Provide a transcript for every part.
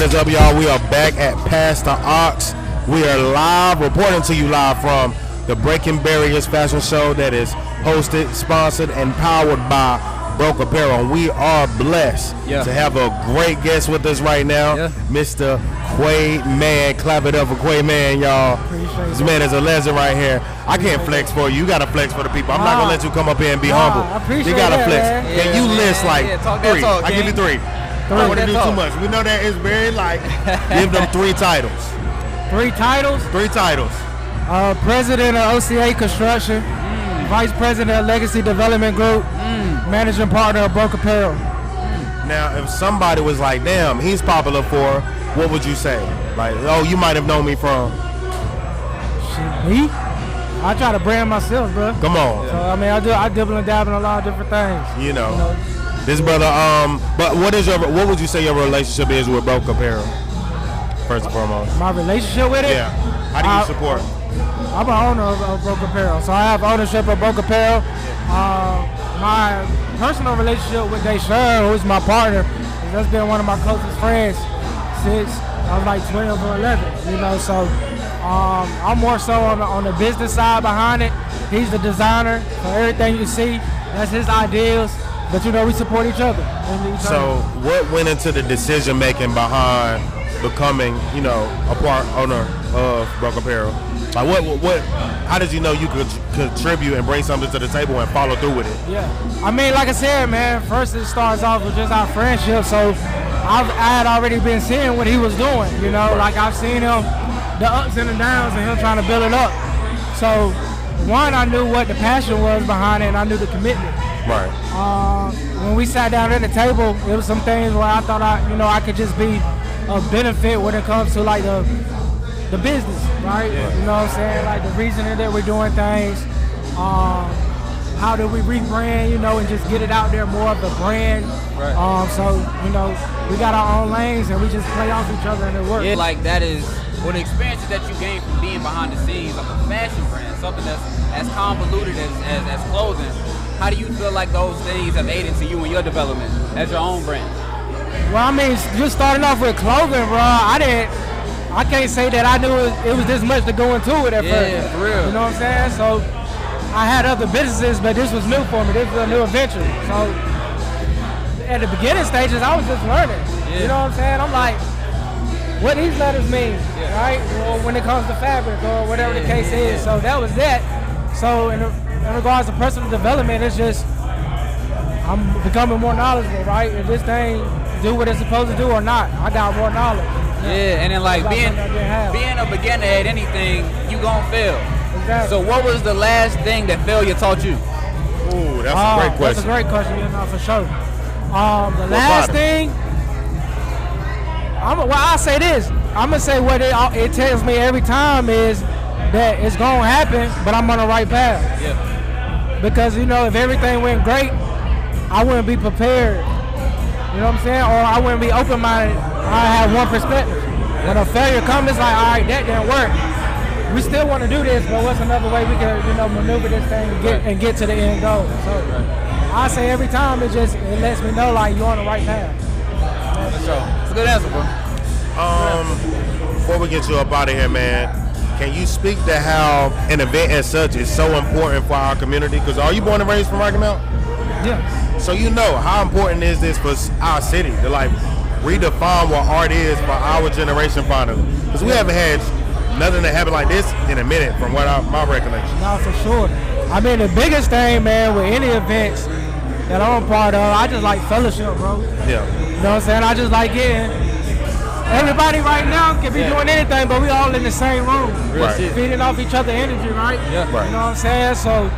What is up, y'all? We are back at Pastor Ox. We are live, reporting to you live from the Breaking Barriers fashion show that is hosted, sponsored, and powered by BRXKE Apparel. We are blessed to have a great guest with us right now, Mr. Quay Mann. Clap it up for Quay Mann, y'all. This man is a legend right here. I can't flex for you. You got to flex for the people. I'm not going to let you come up here and be humble. You got to flex. Can you list like three? I give you three. I don't want to do too much. We know that it's very light. Give them 3 titles. 3 titles? 3 titles. President of OCA Construction, Vice President of Legacy Development Group, Managing Partner of BRXKE Apparel. Now, if somebody was like, damn, he's popular for, what would you say? Like, oh, you might have known me from. Me? I try to brand myself, bro. Come on. So, I mean, I dibble and dabble in a lot of different things. You know. This brother, but what would you say your relationship is with BRXKE Apparel, first and foremost? My relationship with it? Yeah. How do you support? I'm an owner of BRXKE Apparel, so I have ownership of BRXKE Apparel. My personal relationship with Deshaun, who is my partner, has been one of my closest friends since I was like 12 or 11. You know, so I'm more so on the business side behind it. He's the designer, so everything you see, that's his ideas. But you know, we support each other. So what went into the decision making behind becoming, you know, a part owner of BRXKE Apparel? Like what how did you know you could contribute and bring something to the table and follow through with it? Yeah, I mean, like I said, man, first it starts off with just our friendship. So I had already been seeing what he was doing, you know, like I've seen him, the ups and the downs and him trying to build it up. So one, I knew what the passion was behind it and I knew the commitment. Right. When we sat down at the table, there was some things where I thought I could just be a benefit when it comes to like the business, right? Yeah. You know what I'm saying? Like the reasoning that we're doing things, how do we rebrand, you know, and just get it out there more of the brand. Right. So, you know, we got our own lanes and we just play off each other and it works. Yeah, like that is, well, the experiences that you gain from being behind the scenes of a fashion brand, something that's as convoluted as clothing. How do you feel like those things have aided to you in your development as your own brand? Well, I mean, just starting off with clothing, bro, I can't say that I knew it was this much to go into it at first. Yeah, for real. You know what I'm saying? So I had other businesses, but this was new for me. This was a new adventure. So at the beginning stages, I was just learning. Yeah. You know what I'm saying? I'm like, what these letters mean, right? Or when it comes to fabric or whatever the case is. So that was that. So in regards to personal development, it's just I'm becoming more knowledgeable, right? If this thing do what it's supposed to do or not, I got more knowledge. Yeah, and then like being a beginner at anything, you gon' fail. Exactly. So what was the last thing that failure taught you? Ooh, that's a great question. That's a great question, you know, for sure. The last thing, I'll say this. I'm gonna say what it tells me every time is that it's gonna happen, but I'm on the right path. Yeah. Because you know, if everything went great, I wouldn't be prepared. You know what I'm saying? Or I wouldn't be open-minded. I have one perspective. When a failure comes, it's like, all right, that didn't work. We still want to do this, but what's another way we can, you know, maneuver this thing and get to the end goal? So I say every time it lets me know like you're on the right path. It's a good answer, bro. Before we get you up out of here, man, can you speak to how an event as such is so important for our community? Because are you born and raised from Rocky Mount? Yeah. So you know, how important is this for our city to like redefine what art is for our generation finally? Because we haven't had nothing that happened like this in a minute from what my recollection. No, for sure. I mean, the biggest thing, man, with any events that I'm a part of, I just like fellowship, bro. Yeah. You know what I'm saying? I just like getting, everybody right now can be doing anything, but we all in the same room. Right. Feeding off each other energy, right? Yeah. Right. You know what I'm saying? So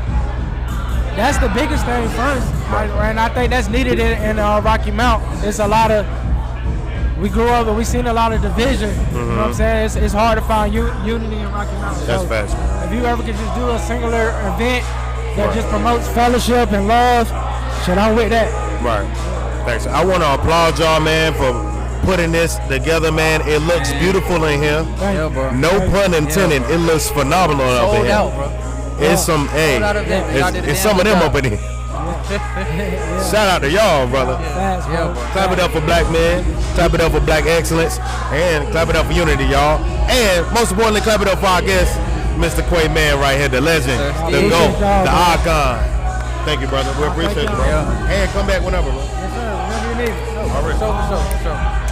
that's the biggest thing first. Right? And I think that's needed in Rocky Mount. It's a lot of, we grew up and we seen a lot of division. You know what I'm saying? It's hard to find unity in Rocky Mount. That's so fast. If you ever could just do a singular event that just promotes fellowship and love, shit, I'm with that. Right. Thanks. I want to applaud y'all, man, for putting this together, man. It looks beautiful in here. Thank you, bro. No pun intended. It looks phenomenal up in here. Sold out, bro. It's some, hey, it's some of them up in here. Shout out to y'all, brother. Facts, bro. Clap it up for black men. Clap it up for black excellence. And clap it up for unity, y'all. And most importantly, clap it up for our guest, Mr. Quay Mann right here, the legend, the GOAT, the icon. Thank you, brother. We appreciate you, bro. And come back whenever, bro. Yes, sir. Whenever you need it. All right. For sure.